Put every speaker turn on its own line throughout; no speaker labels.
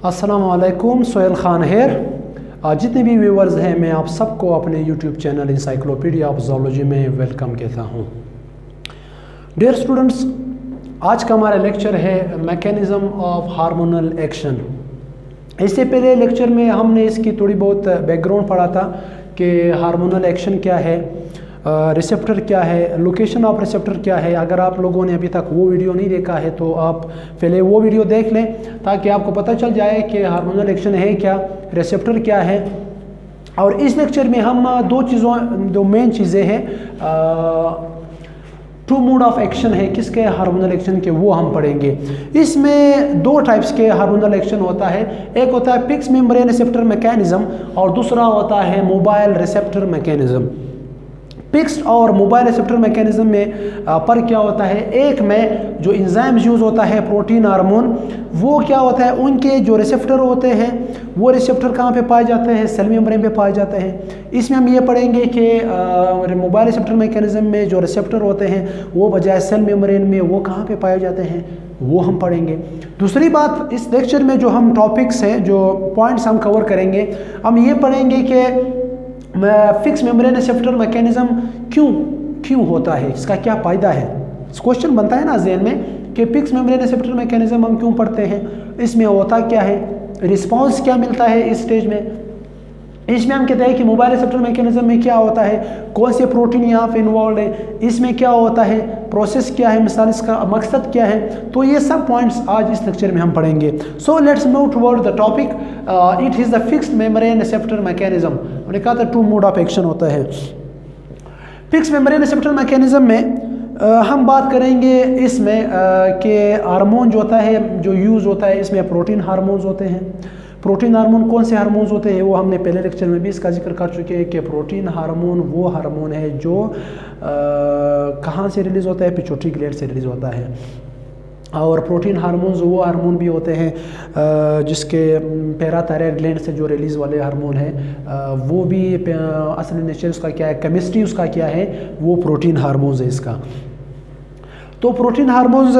अस्सलाम वालेकुम, सोहेल ख़ान हेयर। जितने भी व्यूवर्स हैं, मैं आप सबको अपने YouTube channel encyclopedia of zoology में वेलकम कहता हूँ। डियर स्टूडेंट्स, आज का हमारा लेक्चर है मैकेनिज़्म ऑफ हार्मोनल एक्शन। इससे पहले लेक्चर में हमने इसकी थोड़ी बहुत बैकग्राउंड पढ़ा था कि हार्मोनल एक्शन क्या है, रिसेप्टर क्या है, लोकेशन ऑफ रिसेप्टर क्या है। अगर आप लोगों ने अभी तक वो वीडियो नहीं देखा है तो आप पहले वो वीडियो देख लें ताकि आपको पता चल जाए कि हार्मोनल एक्शन है क्या, रिसेप्टर क्या है। और इस लेक्चर में हम दो मेन चीज़ें हैं, टू मोड ऑफ एक्शन है किसके, हार्मोनल एक्शन के, वो हम पढ़ेंगे। इसमें दो टाइप्स के हार्मोनल एक्शन होता है, एक होता है फिक्स मेम्ब्रेन रिसेप्टर मैकेनिज्म और दूसरा होता है मोबाइल रिसेप्टर मैकेनिज्म। फिक्स्ड और मोबाइल रिसेप्टर मैकेनिज्म में पर क्या होता है, एक में जो एंजाइम्स यूज़ होता है प्रोटीन हार्मोन, वो क्या होता है, उनके जो रिसेप्टर होते हैं वो रिसेप्टर कहाँ पे पाए जाते हैं, सेल मेम्ब्रेन पे पाए जाते हैं। इसमें हम ये पढ़ेंगे कि मोबाइल रिसेप्टर मैकेनिज्म में जो रिसेप्टर होते हैं वो बजाय सेल मेम्ब्रेन में वो कहाँ पे पाए जाते हैं, वो हम पढ़ेंगे। दूसरी बात, इस लेक्चर में जो हम टॉपिक्स हैं, जो पॉइंट्स हम कवर करेंगे, हम ये पढ़ेंगे कि फिक्स मेम्ब्रेन रिसेप्टर मैकेनिज्म क्यों होता है, इसका क्या फ़ायदा है। क्वेश्चन बनता है ना ज़हन में कि फिक्स मेम्ब्रेन रिसेप्टर मैकेनिज्म हम क्यों पढ़ते हैं, इसमें होता क्या है, रिस्पांस क्या मिलता है इस स्टेज में। इसमें हम कहते हैं कि मोबाइल रिसेप्टर मैकेनिज्म में क्या होता है, कौन से प्रोटीन यहाँ पे इन्वॉल्व है, इसमें क्या होता है, प्रोसेस क्या है, मिसाल इसका मकसद क्या है। तो ये सब पॉइंट्स आज इस लेक्चर में हम पढ़ेंगे। So let's move toward the topic. It is the fixed membrane receptor mechanism. हमने कहा था टू मोड ऑफ एक्शन होता है। फिक्स मेम्ब्रेन रिसेप्टर मैकेनिज्म में हम बात करेंगे इसमें कि हार्मोन जो होता है, जो यूज़ होता है, इसमें प्रोटीन हार्मोन्स होते हैं। प्रोटीन हार्मोन कौन से हार्मोन्स होते हैं वो हमने पहले लेक्चर में भी इसका जिक्र कर चुके हैं कि प्रोटीन हार्मोन वो हार्मोन है जो कहाँ से रिलीज़ होता है, पिट्यूटरी ग्लैंड से रिलीज़ होता है। और प्रोटीन हार्मोन्स वो हार्मोन भी होते हैं जिसके पैराथायरॉयड ग्लैंड से जो रिलीज़ वाले हार्मोन है वो भी असल नेचर उसका क्या है, केमिस्ट्री उसका क्या है, वो प्रोटीन हार्मोन्स है इसका। तो प्रोटीन हार्मोन्स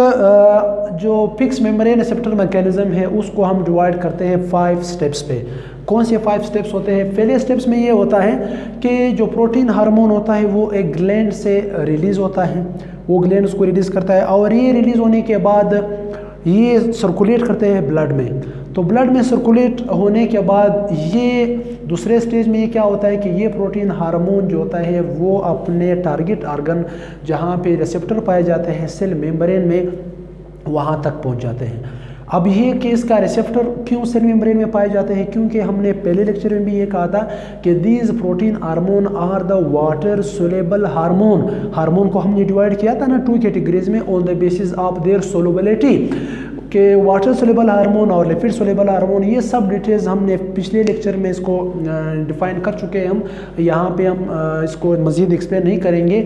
जो फिक्स मेम्ब्रेन रिसेप्टर मैकेनिज्म है उसको हम डिवाइड करते हैं 5 स्टेप्स पे। कौन से 5 स्टेप्स होते हैं? पहले स्टेप्स में ये होता है कि जो प्रोटीन हार्मोन होता है वो एक ग्लैंड से रिलीज़ होता है, वो ग्लैंड उसको रिलीज़ करता है और ये रिलीज़ होने के बाद ये सर्कुलेट करते हैं ब्लड में। तो ब्लड में सर्कुलेट होने के बाद ये दूसरे स्टेज में ये क्या होता है कि ये प्रोटीन हार्मोन जो होता है वो अपने टारगेट ऑर्गन जहाँ पे रिसेप्टर पाए जाते हैं सेल मेम्ब्रेन में, वहाँ तक पहुँच जाते हैं। अब ये केस का रिसेप्टर क्यों सेल मेम्ब्रेन में पाए जाते हैं, क्योंकि हमने पहले लेक्चर में भी ये कहा था कि these protein hormone are the water soluble hormone. Hormone को हमने डिवाइड किया था ना 2 कैटेगरीज में on the basis of their solubility, कि वाटर सोलेबल हार्मोन और लिपिड सोलेबल हार्मोन। ये सब डिटेल्स हमने पिछले लेक्चर में इसको डिफाइन कर चुके हैं। हम यहाँ पे हम इसको मज़ीद एक्सप्लेन नहीं करेंगे।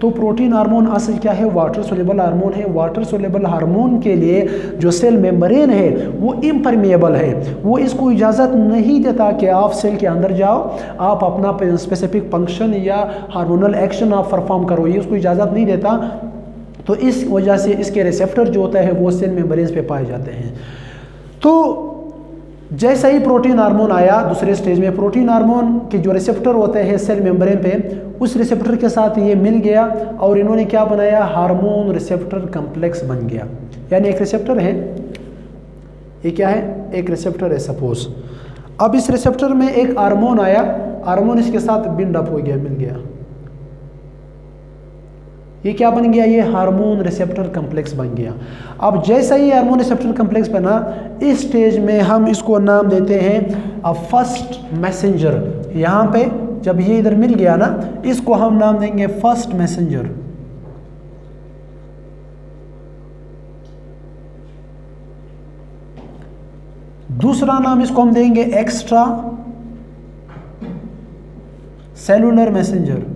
तो प्रोटीन हार्मोन असल क्या है, वाटर सोलेबल हार्मोन है। वाटर सोलेबल हार्मोन के लिए जो सेल मेम्ब्रेन है वो इम्परमेएबल है, वो इसको इजाज़त नहीं देता कि आप सेल के अंदर जाओ, आप अपना स्पेसिफिक फंक्शन या हार्मोनल एक्शन आप परफॉर्म करो, ये उसको इजाज़त नहीं देता। तो इस वजह से इसके रिसेप्टर जो होता है वो सेल मेम्ब्रेन पे पाए जाते हैं। तो जैसा ही प्रोटीन हार्मोन आया दूसरे स्टेज में, प्रोटीन हार्मोन के जो रिसेप्टर होते हैं सेल मेम्ब्रेन पे, उस रिसेप्टर के साथ ये मिल गया और इन्होंने क्या बनाया, हार्मोन रिसेप्टर कम्प्लेक्स बन गया। यानी एक रिसेप्टर है, ये क्या है, एक रिसेप्टर है सपोज। अब इस रिसेप्टर में एक हार्मोन आया, हार्मोन इसके साथ बिल्ड अप हो गया, मिल गया, ये क्या बन गया, ये हार्मोन रिसेप्टर कम्प्लेक्स बन गया। अब जैसा ही हार्मोन रिसेप्टर कम्प्लेक्स बना, इस स्टेज में हम इसको नाम देते हैं फर्स्ट मैसेंजर। यहाँ पे जब ये इधर मिल गया ना, इसको हम नाम देंगे फर्स्ट मैसेंजर। दूसरा नाम इसको हम देंगे एक्स्ट्रा सेलुलर मैसेंजर।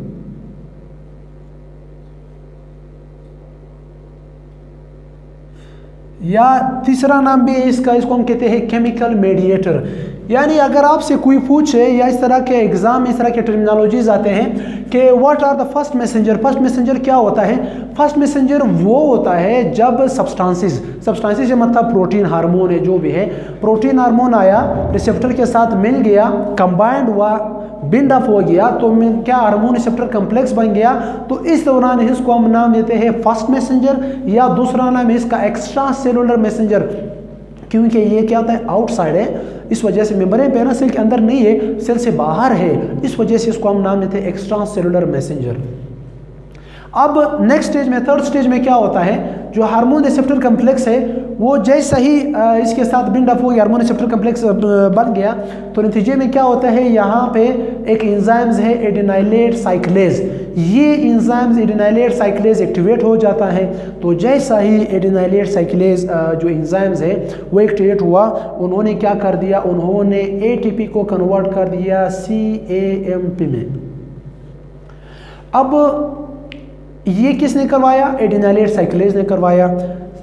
या तीसरा नाम भी है इसका, इसको हम कहते हैं केमिकल मेडिएटर। यानी अगर आपसे कोई पूछे या इस तरह के एग्जाम में इस तरह के टर्मिनोलॉजीज आते हैं कि what are the first messenger, first messenger क्या होता है? फर्स्ट मैसेंजर वो होता है जब सब्सटेंसेस से मतलब प्रोटीन हार्मोन है, जो भी है प्रोटीन हार्मोन आया, रिसेप्टर के साथ मिल गया, कंबाइंड हुआ, बिल्ड अप हो गया, तो क्या हार्मोन रिसेप्टर कम्प्लेक्स बन गया, तो इस दौरान इसको हम नाम देते हैं फर्स्ट मैसेंजर, या दूसरा नाम है इसका एक्स्ट्रा सेलुलर मैसेंजर, क्योंकि ये क्या होता है? आउटसाइड है, इस वजह से मेम्ब्रेन पे ना, सेल के अंदर नहीं है, सेल से बाहर है, इस वजह से इसको हम नाम देते हैं एक्स्ट्रा सेलुलर मैसेंजर। अब नेक्स्ट स्टेज में, थर्ड स्टेज में क्या होता है? जो हार्मोन रिसेप्टर कम्प्लेक्स है वो जैसा ही इसके साथ बिल्ड अप हो गया, हार्मोन रिसेप्टर कम्प्लेक्स बन गया, तो नतीजे में क्या होता है? यहाँ पे एक एंजाइम्स है एडेनाइलेट साइक्लेज, ये एंजाइम्स एडेनाइलेट साइक्लेज एक्टिवेट हो जाता है। तो जैसा ही एडेनाइलेट साइक्लेज जो एंजाइम्स है वो एक्टिवेट हुआ, उन्होंने क्या कर दिया? उन्होंने ATP को कन्वर्ट कर दिया CAMP में। अब ये किसने करवाया? एडेनाइलेट साइक्लेज ने करवाया।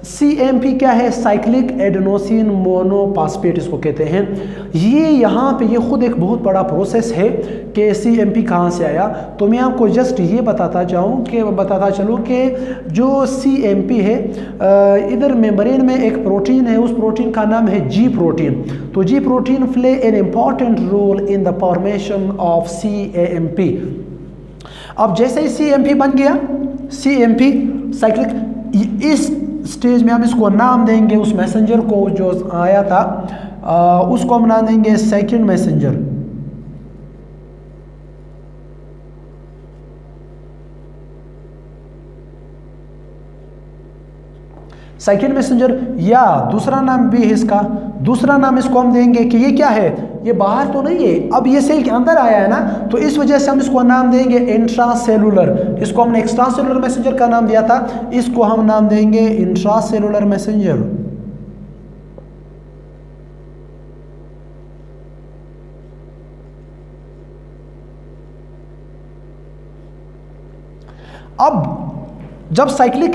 CAMP क्या है? साइक्लिक एडेनोसिन मोनोफॉस्फेट इसको कहते हैं। ये यहाँ पे ये खुद एक बहुत बड़ा प्रोसेस है कि CAMP कहाँ से आया। तो मैं आपको जस्ट ये बताता चलूँ कि जो CAMP है, इधर मेम्ब्रेन में एक प्रोटीन है, उस प्रोटीन का नाम है G प्रोटीन। तो G protein play an important role in the formation of CAMP। अब जैसे ही CAMP बन गया, CAMP साइक्लिक, इस स्टेज में हम इसको नाम देंगे, उस मैसेंजर को जो आया था उसको हम नाम देंगे सेकंड मैसेंजर। सेकंड मैसेंजर, या दूसरा नाम भी है इसका, दूसरा नाम इसको हम देंगे कि ये क्या है? ये बाहर तो नहीं है, अब ये सेल के अंदर आया है ना, तो इस वजह से हम इसको नाम देंगे इंट्रासेलुलर। इसको हमने एक्स्ट्रासेलुलर मैसेंजर का नाम दिया था, इसको हम नाम देंगे इंट्रासेलुलर मैसेंजर। अब जब साइक्लिक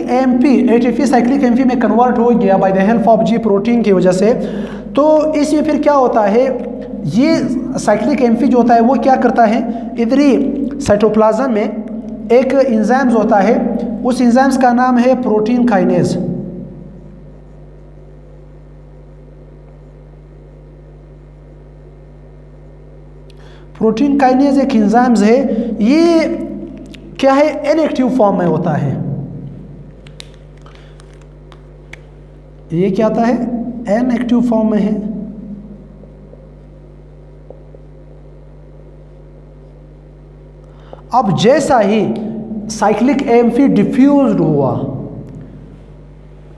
ATP साइक्लिक AMP में कन्वर्ट हो गया by the help of G protein की वजह से, तो इसमें फिर क्या होता है? ये साइक्लिक AMP जो होता है वो क्या करता है? इधरी साइटोप्लाज्म में एक एंजाइम्स होता है, उस एंजाइम्स का नाम है प्रोटीन काइनेज। प्रोटीन काइनेज एक एंजाइम्स है, ये क्या है? इनएक्टिव फॉर्म में होता है। ये क्या आता है? इनएक्टिव फॉर्म में है। अब जैसा ही साइक्लिक AMP डिफ्यूज्ड हुआ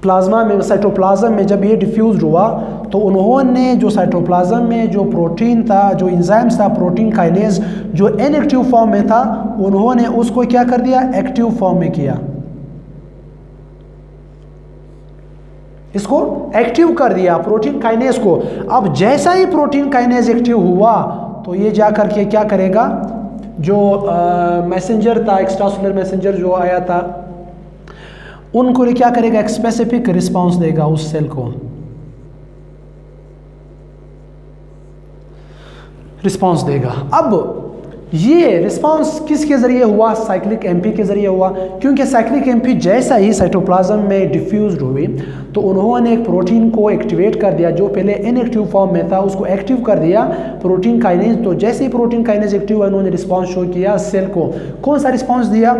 प्लाज्मा में, साइटोप्लाज्म में, जब ये डिफ्यूज्ड हुआ तो उन्होंने जो साइटोप्लाज्म में जो प्रोटीन था, जो एंजाइम्स था प्रोटीन काइनेज, जो इनएक्टिव फॉर्म में था, उन्होंने उसको क्या कर दिया? एक्टिव फॉर्म में किया, इसको एक्टिव कर दिया प्रोटीन काइनेज को। अब जैसा ही प्रोटीन काइनेज एक्टिव हुआ तो ये जा करके क्या करेगा? जो मैसेंजर था, एक्स्ट्रासेलुलर मैसेंजर जो आया था, उनको क्या करेगा? एक स्पेसिफिक रिस्पांस देगा उस सेल को, रिस्पांस देगा। अब ये रिस्पांस किसके जरिए हुआ? साइक्लिक AMP के जरिए हुआ, क्योंकि साइक्लिक AMP जैसा ही साइटोप्लाज्म में डिफ्यूज्ड हुई तो उन्होंने एक प्रोटीन को एक्टिवेट कर दिया, जो पहले इनएक्टिव फॉर्म में था उसको एक्टिव कर दिया प्रोटीन काइनेज। तो जैसे ही प्रोटीन काइनेज एक्टिव हुआ, उन्होंने रिस्पांस शो किया सेल को। कौन सा रिस्पांस दिया?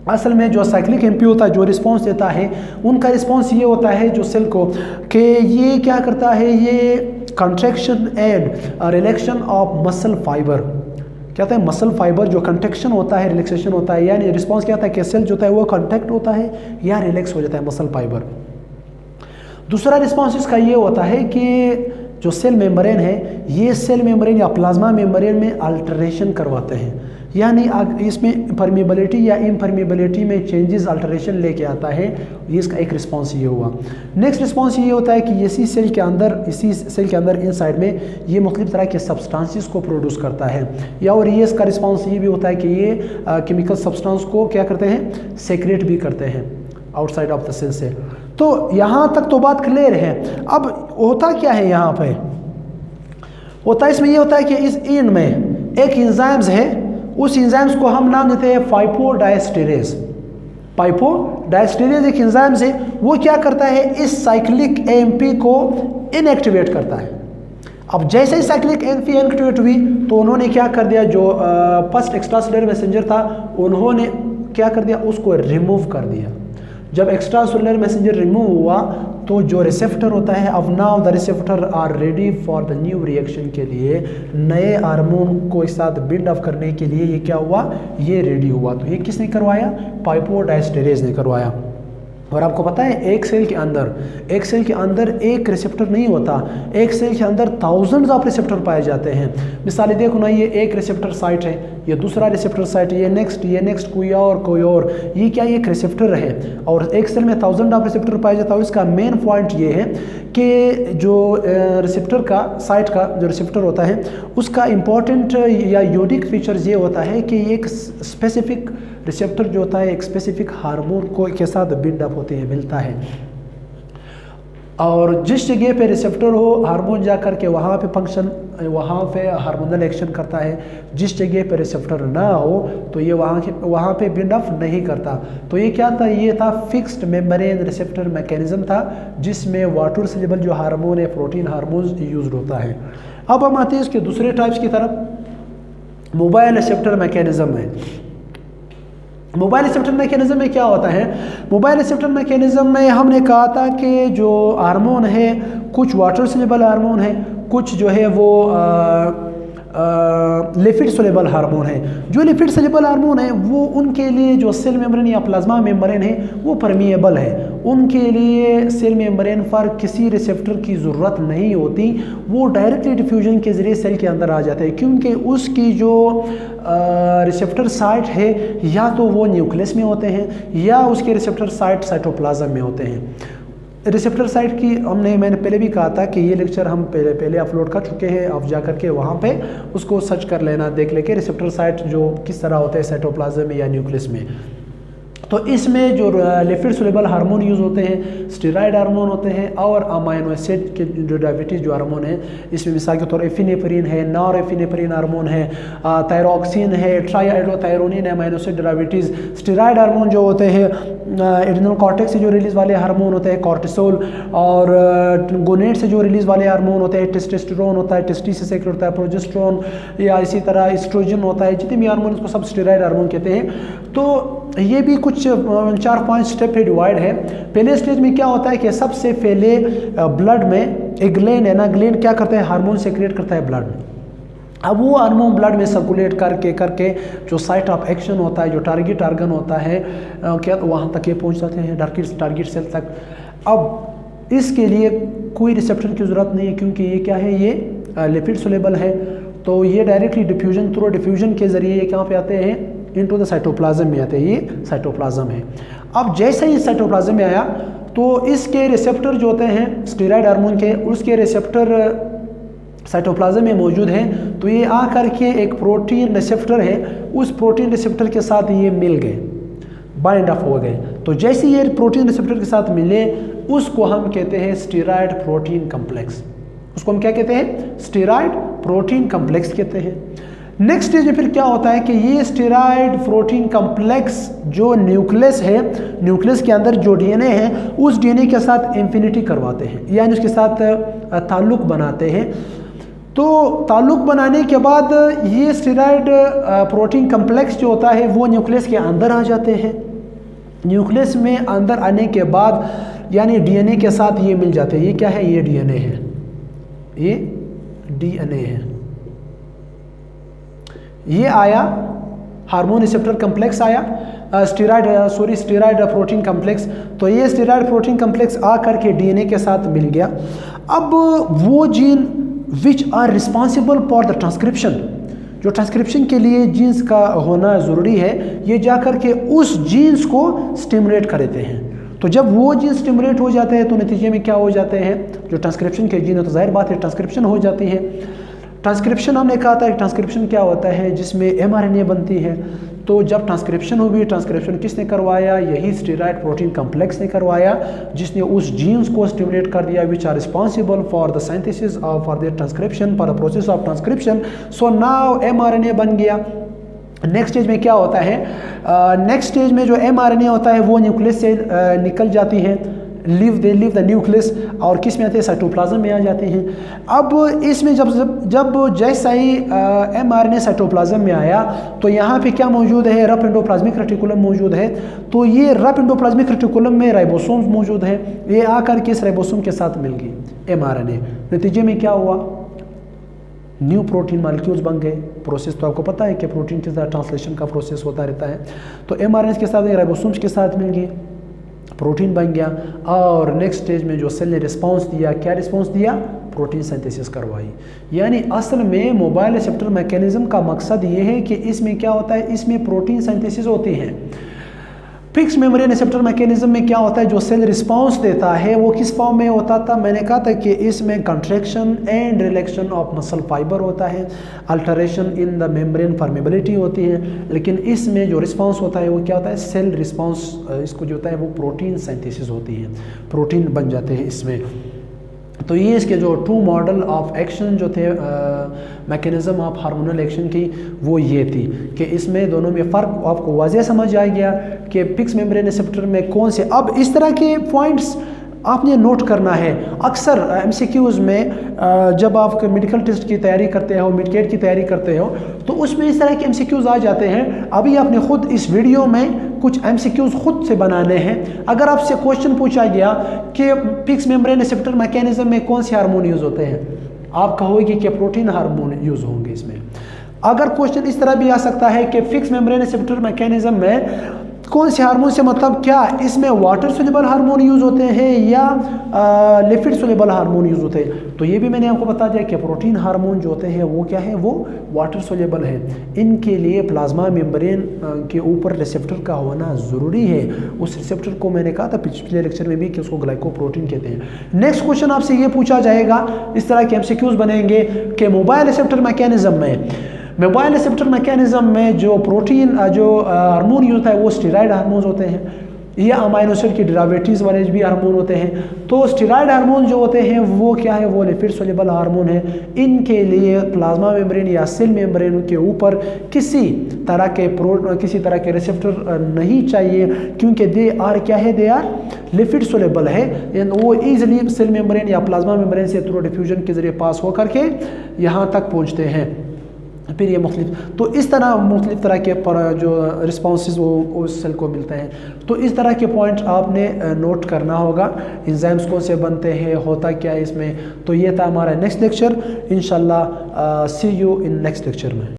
असल में जो साइक्लिक AMP होता है, जो रिस्पांस देता है, उनका रिस्पांस ये होता है जो सेल को, कि ये क्या करता है? ये contraction and relaxation of muscle fibre. क्या होता है? मसल फाइबर जो कंट्रैक्शन होता है, रिलैक्सेशन होता है, यानी रिस्पांस क्या होता है कि सेल जो होता है वो कॉन्ट्रैक्ट होता है या रिलैक्स हो जाता है मसल फाइबर। दूसरा रिस्पांस इसका ये होता है कि जो सेल मेम्ब्रेन है, ये सेल मेम्ब्रेन या प्लाज्मा मेम्ब्रेन में अल्टरेशन करवाते हैं, यानी इसमें परमेबिलिटी या इम्परमेबिलिटी में चेंजेस, अल्टरेशन लेके आता है। ये इसका एक रिस्पांस ये हुआ। नेक्स्ट रिस्पांस ये होता है कि इसी सेल के अंदर इनसाइड में ये मुख्तलिफ तरह के सब्सटेंसेस को प्रोड्यूस करता है, या और ये इसका रिस्पांस ये भी होता है कि ये केमिकल सब्सटेंस को क्या करते हैं? सेक्रेट भी करते हैं आउटसाइड ऑफ द सेल से। तो यहाँ तक तो बात क्लियर है। अब होता क्या है यहाँ पे? होता है। इसमें ये होता है कि इस इन में एक एंजाइम्स है, उस एंजाइम्स को हम नाम देते हैं फाइपोडाइस्टेरेज। फाइपोडाइस्टेरेज एक एंजाइम्स है, वो क्या करता है, इस साइक्लिक एएमपी को इनएक्टिवेट करता है। अब जैसे ही साइक्लिक एएमपी इनएक्टिवेट हुई तो उन्होंने क्या कर दिया, जो फर्स्ट एक्स्ट्रा सेलुलर मैसेंजर था उन्होंने क्या कर दिया, उसको रिमूव कर दिया। जब एक्स्ट्रा सेलुलर मैसेंजर रिमूव हुआ तो जो रिसेप्टर होता है, अब now the receptor are ready for the new reaction के लिए, नए हार्मोन को एक साथ बिल्ड अप करने के लिए ये क्या हुआ, ये रेडी हुआ। तो ये किसने करवाया, फाइपोडाइस्टेरेज ने करवाया। और आपको पता है एक सेल के अंदर एक रिसेप्टर नहीं होता, एक सेल के अंदर थाउजेंड्स ऑफ रिसेप्टर पाए जाते हैं। मिसाल देखो ना, ये एक रिसेप्टर साइट है, ये दूसरा रिसेप्टर साइट, ये नेक्स्ट कोई और, ये क्या, ये एक रिसेप्टर है। और एक सेल में थाउजेंड ऑफ रिसेप्टर पाया जाता है। इसका मेन पॉइंट ये है कि जो रिसेप्टर का साइट का जो रिसेप्टर होता है उसका इंपॉर्टेंट या यूनिक फीचर्स ये होता है कि एक स्पेसिफिक रिसेप्टर जो होता है एक स्पेसिफिक हार्मोन को के साथ बिल्ड अप होते हैं, मिलता है। और जिस जगह पे रिसेप्टर हो, हार्मोन जा करके वहाँ पे हार्मोनल एक्शन करता है। जिस जगह पे रिसेप्टर ना हो तो ये वहाँ पे बिल्ड अप नहीं करता। तो ये क्या था, ये था फिक्स्ड मेम्ब्रेन रिसेप्टर मैकेनिज्म था, जिसमें वाटर सॉल्युबल जो हार्मोन है, प्रोटीन हार्मोन यूज होता है। अब हम आते हैं इसके दूसरे टाइप्स की तरफ। मोबाइल रिसेप्टर मैकेनिज्म है। मोबाइल रिसेप्टर मैकेनिज्म में क्या होता है, मोबाइल रिसेप्टर मैकेनिज्म में हमने कहा था कि जो हार्मोन है, कुछ वाटर सॉल्युबल हार्मोन है, कुछ जो है वो लिपिड सोल्यूबल हार्मोन है। जो लिपिड सोल्यूबल हार्मोन है वो उनके लिए जो सेल मेम्ब्रेन या प्लाज्मा मेम्ब्रेन है वो परमिएबल है, उनके लिए सेल मेम्ब्रेन पर किसी रिसेप्टर की ज़रूरत नहीं होती, वो डायरेक्टली डिफ्यूजन के ज़रिए सेल के अंदर आ जाते हैं, क्योंकि उसकी जो रिसेप्टर साइट है या तो वो न्यूक्लियस में होते हैं या उसके रिसेप्टर साइट साइटोप्लाज्म में होते हैं। रिसेप्टर साइट की मैंने पहले भी कहा था कि ये लेक्चर हम पहले अपलोड कर चुके हैं, आप जा करके वहाँ पे उसको सर्च कर लेना, देख लेके रिसेप्टर साइट जो किस तरह होते हैं साइटोप्लाज्म में या न्यूक्लियस में। तो इसमें जो लिपिड सोल्यूबल हार्मोन यूज़ होते हैं, स्टेरॉइड हार्मोन होते हैं और अमाइनो एसिड के जो डायबिटीज़ जो हार्मोन है, इसमें मिसाल के तौर एफिनेफ्रिन है, नॉरएफिनेफ्रिन हार्मोन है, थायरॉक्सिन है, ट्राईआइडोथायरोनिन है, amino acid diabetes. Steroid hormone जो होते हैं एड्रेनल कॉर्टेक्स से जो रिलीज़ वाले हार्मोन होते हैं कॉर्टिसोल, और गोनेट से जो रिलीज़ वाले हार्मोन होते हैं टेस्टोस्टेरोन होता है, टेस्टिस से सेक्रेट होता है प्रोजेस्टेरोन, या इसी तरह एस्ट्रोजन होता है, जितने भी हार्मोन उसको सब स्टेरॉइड हार्मोन कहते हैं। तो ये भी कुछ 4-5 स्टेप पे डिवाइड है। पहले स्टेज में क्या होता है कि सबसे पहले ब्लड में एक ग्लैंड है ना, ग्लैंड क्या करता है, हार्मोन सेक्रेट करता है ब्लड में। अब वो हार्मोन ब्लड में सर्कुलेट करके जो साइट ऑफ एक्शन होता है, जो टारगेट ऑर्गन होता है क्या वहाँ तक ये पहुँच जाते हैं टारगेट सेल तक। अब इसके लिए कोई रिसेप्टर की ज़रूरत नहीं है, क्योंकि ये क्या है, ये लिपिड सोल्यूबल है। तो ये डायरेक्टली डिफ्यूजन थ्रू डिफ्यूजन के ज़रिए ये कहाँ पे आते हैं, इनटू द साइटोप्लाज्म में आते हैं। ये साइटोप्लाज्म है। अब जैसे ही साइटोप्लाज्म में आया तो इसके रिसेप्टर जो होते हैं स्टेरॉइड हार्मोन के, उसके रिसेप्टर साइटोप्लाज्म में मौजूद हैं। तो ये आकर के एक प्रोटीन रिसेप्टर है, उस प्रोटीन रिसेप्टर के साथ ये मिल गए, बाइंड अप हो गए। तो जैसे ये प्रोटीन रिसेप्टर के साथ मिले उसको हम कहते हैं स्टेरॉइड प्रोटीन कम्प्लेक्स। उसको हम क्या कहते हैं, स्टेरॉइड प्रोटीन कम्प्लेक्स कहते हैं। नेक्स्ट स्टेज में फिर क्या होता है कि ये स्टेरॉइड प्रोटीन कम्प्लेक्स जो न्यूक्लियस है, न्यूक्लियस के अंदर जो डीएनए है उस डीएनए के साथ इंफिनिटी करवाते हैं, यानी उसके साथ ताल्लुक बनाते हैं। तो ताल्लुक बनाने के बाद ये स्टेरॉइड प्रोटीन कम्प्लेक्स जो होता है वो न्यूक्लियस के अंदर आ जाते हैं। न्यूक्लियस में अंदर आने के बाद यानी डीएनए के साथ ये मिल जाते हैं। ये क्या है, ये डीएनए है, ये डीएनए है। ये आया हार्मोन रिसेप्टर कम्प्लेक्स आया, स्टेरॉइड प्रोटीन कम्प्लेक्स। तो ये स्टेरॉइड प्रोटीन कम्प्लेक्स आ करके डीएनए के साथ मिल गया। अब वो gene which are responsible for the transcription, जो ट्रांसक्रिप्शन के लिए जीन्स का होना ज़रूरी है, ये जा करके उस जीन्स को स्टिमुलेट करते हैं। तो जब वो जीन स्टिमुलेट हो जाते हैं तो नतीजे में क्या हो जाते हैं, जो ट्रांसक्रिप्शन के जीन है तो जाहिर बात है ट्रांसक्रिप्शन हो जाती है। ट्रांसक्रिप्शन हमने कहा था कि ट्रांसक्रिप्शन क्या होता है, जिसमें mRNA बनती है। तो जब ट्रांसक्रिप्शन हुई, ट्रांसक्रिप्शन किसने करवाया? यही स्टेरॉयड प्रोटीन कॉम्प्लेक्स ने करवाया, जिसने उस जीन्स को स्टिमुलेट कर दिया which are responsible for the synthesis of for the transcription, for the process of transcription. So now mRNA बन गया। नेक्स्ट स्टेज में क्या होता है? नेक्स्ट स्टेज में जो mRNA होता है वो न्यूक्लियस से निकल जाती है, लीव द न्यूक्लियस, और किस में आते हैं? साइटोप्लाज्म में आ जाते हैं। अब इसमें जब जैसा ही mRNA साइटोप्लाज्म में आया तो यहाँ पे क्या मौजूद है? रफ एंडोप्लाज्मिक रेटिकुलम मौजूद है। तो ये रफ एंडोप्लाज्मिक रेटिकुलम में राइबोसोम्स मौजूद है, ये आकर के इस राइबोसोम के साथ मिल गई mRNA। नतीजे में क्या हुआ? न्यू प्रोटीन मॉलिक्यूल्स बन गए। प्रोसेस तो आपको पता है कि प्रोटीन के साथ ट्रांसलेशन का प्रोसेस होता रहता है। तो mRNA के साथ राइबोसोम्स के साथ मिल गए, प्रोटीन बन गया। और नेक्स्ट स्टेज में जो सेल ने रिस्पांस दिया, क्या रिस्पांस दिया? प्रोटीन सिंथेसिस करवाई। यानी असल में मोबाइल रिसेप्टर मैकेनिज्म का मकसद ये है कि इसमें क्या होता है? इसमें प्रोटीन सिंथेसिस होती है। फिक्स मेम्ब्रेन रिसेप्टर मैकेनिज्म में क्या होता है? जो सेल रिस्पांस देता है वो किस फॉर्म में होता था? मैंने कहा था कि इसमें contraction and रिलैक्शन of muscle fibre होता है, alteration in the membrane permeability होती है। लेकिन इसमें जो रिस्पांस होता है वो क्या होता है? सेल रिस्पांस, इसको जो होता है वो प्रोटीन सिंथेसिस होती है, प्रोटीन बन जाते हैं इसमें। तो ये इसके जो टू मॉडल ऑफ एक्शन जो थे मैकेनिज्म ऑफ हार्मोनल एक्शन की, वो ये थी कि इसमें दोनों में फ़र्क आपको वाज़ेह समझ आ गया कि फिक्स मेम्ब्रेन रिसेप्टर में कौन से। अब इस तरह के पॉइंट्स आपने नोट करना है। अक्सर MCQs में जब आप मेडिकल टेस्ट की तैयारी करते हो, मिडकेट की तैयारी करते हो, तो उसमें इस तरह के MCQs आ जाते हैं। अभी आपने खुद इस वीडियो में कुछ MCQs खुद से बनाने हैं। अगर आपसे क्वेश्चन पूछा गया कि फिक्स मेम्ब्रेन रिसेप्टर मैकेनिज्म में कौन से हार्मोन यूज़ होते हैं, आप कहोगे कि प्रोटीन हार्मोन यूज़ होंगे इसमें। अगर क्वेश्चन इस तरह भी आ सकता है कि फिक्स मेम्ब्रेन रिसेप्टर मैकेनिज्म में कौन से हार्मोन से, मतलब क्या इसमें वाटर सोल्यूबल हार्मोन यूज़ होते हैं या लिपिड सोल्यूबल हार्मोन यूज़ होते हैं, तो ये भी मैंने आपको बता दिया कि प्रोटीन हार्मोन जो होते हैं वो क्या है? वो वाटर सोल्यूबल है। इनके लिए प्लाज्मा मेम्ब्रेन के ऊपर रिसेप्टर का होना ज़रूरी है। उस रिसेप्टर को मैंने कहा था पिछले लेक्चर में भी कि उसको ग्लाइकोप्रोटीन कहते हैं। नेक्स्ट क्वेश्चन आपसे ये पूछा जाएगा, इस तरह के MCQs बनेंगे कि मोबाइल रिसेप्टर मैकेनिज्म में, मोबाइल रिसेप्टर मैकेनिज्म में जो प्रोटीन जो हार्मोन यूज होता है वो स्टेरॉयड हार्मोन होते हैं या अमाइनो एसिड की डेरिवेटिव्स वाले भी हार्मोन होते हैं। तो स्टेरॉयड हार्मोन जो होते हैं वो क्या है? वो लिपिड सोल्यूबल हार्मोन है। इनके लिए प्लाज्मा मेम्ब्रेन या सेल मेम्ब्रेन के ऊपर किसी तरह के रिसेप्टर नहीं चाहिए, क्योंकि दे आर क्या है? दे आर लिपिड सोल्यूबल है। वो ईजिली सेल मेम्ब्रेन या प्लाज्मा मेम्ब्रेन से थ्रू डिफ्यूजन के जरिए पास होकर के यहाँ तक पहुँचते हैं। फिर ये मुख्तलिफ, तो इस तरह मुख्तलिफ तरह के जो रिस्पॉन्सेज वो उस सेल को मिलते हैं। तो इस तरह के पॉइंट आपने नोट करना होगा। एंजाइम्स कौन से बनते हैं, होता क्या है इसमें। तो ये था हमारा नेक्स्ट लेक्चर। इंशाल्लाह सी यू इन नेक्स्ट लेक्चर में।